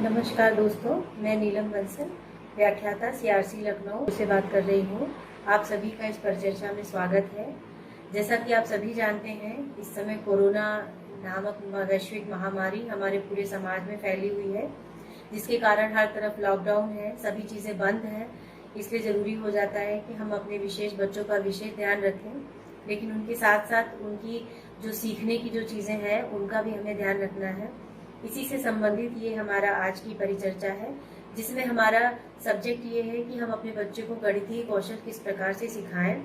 नमस्कार दोस्तों, मैं नीलम बंसल व्याख्याता सीआरसी लखनऊ से बात कर रही हूँ। आप सभी का इस परिचर्चा में स्वागत है। जैसा कि आप सभी जानते हैं, इस समय कोरोना नामक वैश्विक महामारी हमारे पूरे समाज में फैली हुई है, जिसके कारण हर तरफ लॉकडाउन है, सभी चीज़ें बंद हैं। इसलिए ज़रूरी हो जाता है कि हम अपने विशेष बच्चों का विशेष ध्यान रखें, लेकिन उनके साथ साथ उनकी जो सीखने की जो चीज़ें हैं उनका भी हमें ध्यान रखना है। इसी से संबंधित ये हमारा आज की परिचर्चा है, जिसमें हमारा सब्जेक्ट ये है कि हम अपने बच्चे को गणितीय कौशल किस प्रकार से सिखाएं।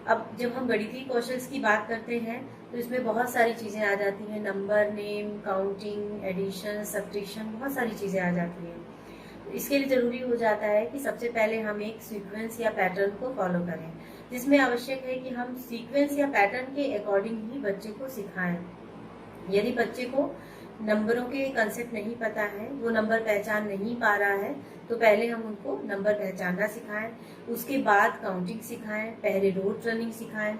अब जब हम गणितीय कौशल की बात करते हैं तो इसमें बहुत सारी चीज़ें आ जाती हैं, number, name, counting, addition, subtraction, बहुत सारी चीज़ें आ जाती हैं। तो इसके लिए ज़रूरी हो जाता है कि सबसे पहले हम एक सीक्वेंस या पैटर्न को फॉलो करें, जिसमें आवश्यक है कि हम सीक्वेंस या पैटर्न के अकॉर्डिंग ही बच्चे को सिखाएं। यदि बच्चे को नंबरों के कंसेप्ट नहीं पता है, वो नंबर पहचान नहीं पा रहा है, तो पहले हम उनको नंबर पहचानना सिखाएं, उसके बाद काउंटिंग सिखाएं, पहले रोड रनिंग सिखाएं,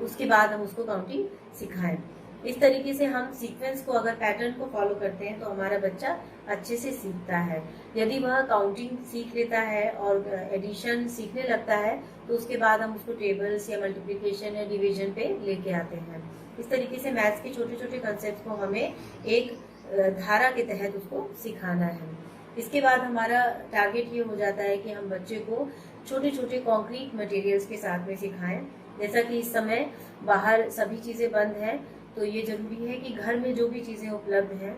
उसके बाद हम उसको काउंटिंग सिखाएं। इस तरीके से हम सीक्वेंस को, अगर पैटर्न को फॉलो करते हैं तो हमारा बच्चा अच्छे से सीखता है। यदि वह काउंटिंग सीख लेता है और एडिशन सीखने लगता है तो उसके बाद हम उसको टेबल्स या मल्टीप्लिकेशन या डिवीजन पे लेके आते हैं। इस तरीके से मैथ्स के छोटे छोटे कंसेप्ट को हमें एक धारा के तहत उसको सिखाना है। इसके बाद हमारा टारगेट ये हो जाता है कि हम बच्चे को छोटे छोटे कॉन्क्रीट मटेरियल्स के साथ में सिखाएं। जैसा कि इस समय बाहर सभी चीज़ें बंद हैं, तो ये जरूरी है कि घर में जो भी चीज़ें उपलब्ध हैं,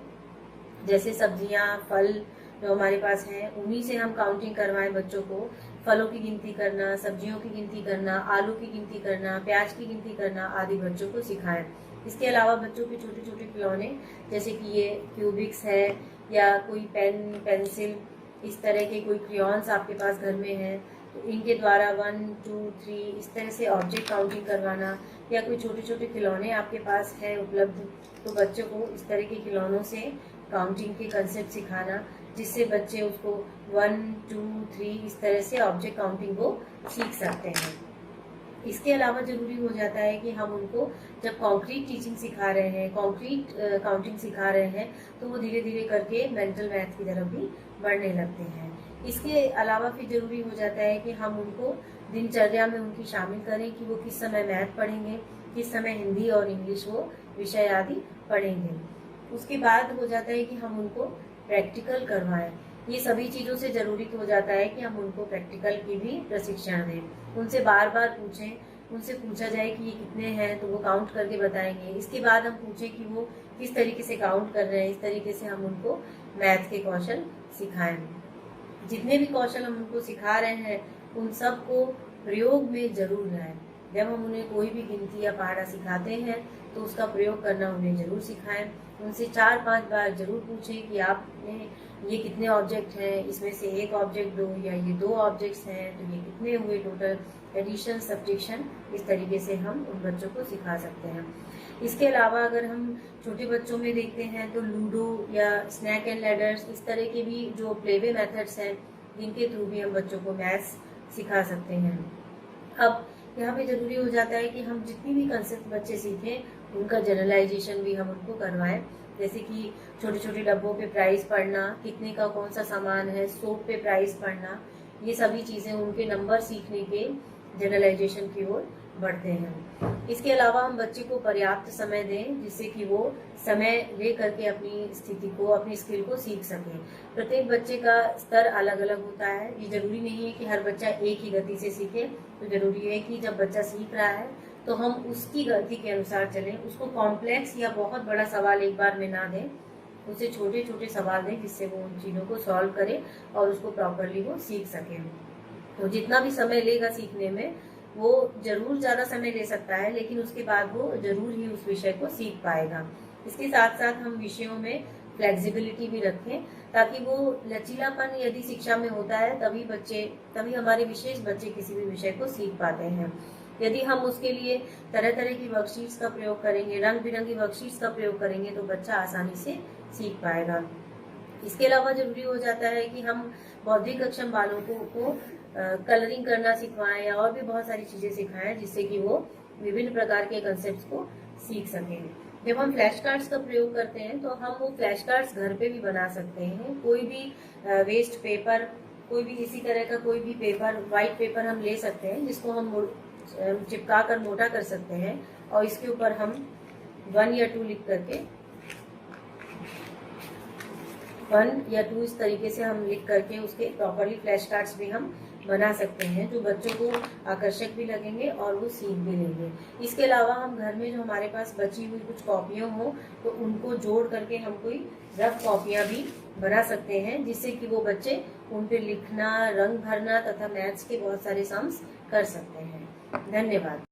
जैसे सब्जियां, फल जो हमारे पास हैं, उन्हीं से हम काउंटिंग करवाएं बच्चों को। फलों की गिनती करना, सब्जियों की गिनती करना, आलू की गिनती करना, प्याज की गिनती करना आदि बच्चों को सिखाएं। इसके अलावा बच्चों के छोटे छोटे खिलौने, जैसे कि ये क्यूबिक्स है या कोई पेन, पेंसिल, इस तरह के कोई क्रेयॉन्स आपके पास घर में है, तो इनके द्वारा 1, 2, 3 इस तरह से ऑब्जेक्ट काउंटिंग करवाना, या कोई छोटे छोटे खिलौने आपके पास है उपलब्ध, तो बच्चों को इस तरह के खिलौनों से काउंटिंग के कंसेप्ट सिखाना, जिससे बच्चे उसको 1, 2, 3 इस तरह से ऑब्जेक्ट काउंटिंग को सीख सकते हैं। इसके अलावा जरूरी हो जाता है कि हम उनको जब कॉन्क्रीट टीचिंग सिखा रहे हैं, कॉन्क्रीट काउंटिंग सिखा रहे हैं, तो वो धीरे धीरे करके मेंटल मैथ की तरफ भी बढ़ने लगते हैं। इसके अलावा फिर जरूरी हो जाता है कि हम उनको दिनचर्या में उनकी शामिल करें कि वो किस समय मैथ पढ़ेंगे, किस समय हिंदी और इंग्लिश वो विषय आदि पढ़ेंगे। उसके बाद हो जाता है कि हम उनको प्रैक्टिकल करवाएं। ये सभी चीज़ों से जरूरी हो जाता है कि हम उनको प्रैक्टिकल की भी प्रशिक्षण दें। उनसे बार बार पूछें, उनसे पूछा जाए कि ये कितने हैं, तो वो काउंट करके बताएंगे। इसके बाद हम पूछें कि वो किस तरीके से काउंट कर रहे हैं। इस तरीके से हम उनको मैथ के कौशल सिखाएं। जितने भी कौशल हम उनको सिखा रहे हैं, उन सब को प्रयोग में जरूर लाएं। जब हम उन्हें कोई भी गिनती या पहाड़ा सिखाते हैं तो उसका प्रयोग करना उन्हें जरूर सिखाएं। उनसे 4-5 बार जरूर पूछें कि आपने ये कितने ऑब्जेक्ट हैं, इसमें से एक ऑब्जेक्ट दो, या ये 2 ऑब्जेक्ट्स हैं तो ये कितने हुए टोटल। एडिशन, सब्ट्रैक्शन, इस तरीके से हम उन बच्चों को सिखा सकते हैं। इसके अलावा अगर हम छोटे बच्चों में देखते हैं तो लूडो या स्नैक एंड लैडर्स, इस तरह के भी जो प्लेवे मेथड्स हैं, जिनके थ्रू भी हम बच्चों को मैथ्स सिखा सकते हैं। अब यहाँ पे जरूरी हो जाता है कि हम जितनी भी कंसेप्ट बच्चे सीखें, उनका जनरलाइजेशन भी हम उनको करवाएं। जैसे कि छोटे छोटे डब्बों पे प्राइस पढ़ना, कितने का कौन सा सामान है, सोप पे प्राइस पढ़ना, ये सभी चीज़ें उनके नंबर सीखने के जनरलाइजेशन की ओर बढ़ते हैं। इसके अलावा हम बच्चे को पर्याप्त समय दें, जिससे कि वो समय ले करके अपनी स्थिति को, अपनी स्किल को सीख सके। प्रत्येक बच्चे का स्तर अलग अलग होता है। ये जरूरी नहीं है कि हर बच्चा एक ही गति से सीखे। तो जरूरी है कि जब बच्चा सीख रहा है तो हम उसकी गति के अनुसार चलें। उसको कॉम्प्लेक्स या बहुत बड़ा सवाल एक बार में ना दें, उसे छोटे छोटे सवाल दें, जिससे वो उन चीज़ों को सॉल्व करे और उसको प्रॉपरली वो सीख सके। तो जितना भी समय लेगा सीखने में, वो जरूर ज़्यादा समय ले सकता है, लेकिन उसके बाद वो जरूर ही उस विषय को सीख पाएगा। इसके साथ साथ हम विषयों में फ्लेक्सिबिलिटी भी रखें, ताकि वो लचीलापन यदि शिक्षा में होता है, तभी हमारे विशेष बच्चे किसी भी विषय को सीख पाते हैं। यदि हम उसके लिए तरह तरह की वर्कशीट्स का प्रयोग करेंगे, रंग बिरंगी वर्कशीट्स का प्रयोग करेंगे, तो बच्चा आसानी से सीख पाएगा। इसके अलावा जरूरी हो जाता है कि हम बौद्धिक अक्षम बालकों को कलरिंग करना सिखवाएं, या और भी बहुत सारी चीजें सिखाएं, जिससे कि वो विभिन्न प्रकार के कंसेप्ट को सीख सकें। जब हम फ्लैश कार्ड्स का प्रयोग करते हैं तो हम वो फ्लैश कार्ड्स घर पे भी बना सकते हैं। कोई भी वेस्ट पेपर, कोई भी इसी तरह का कोई भी पेपर, व्हाइट पेपर हम ले सकते हैं जिसको हम चिपका कर मोटा कर सकते हैं और इसके ऊपर हम 1 या 2 लिख करके 1 या 2 इस तरीके से हम लिख करके उसके प्रॉपरली फ्लैश कार्ड्स भी हम बना सकते हैं जो बच्चों को आकर्षक भी लगेंगे और वो सीख भी लेंगे। इसके अलावा हम घर में जो हमारे पास बची हुई कुछ कॉपियाँ हो तो उनको जोड़ करके हम कोई रफ कॉपियाँ भी बना सकते हैं जिससे कि वो बच्चे उन पे लिखना, रंग भरना तथा मैथ्स के बहुत सारे सम्स कर सकते हैं। धन्यवाद।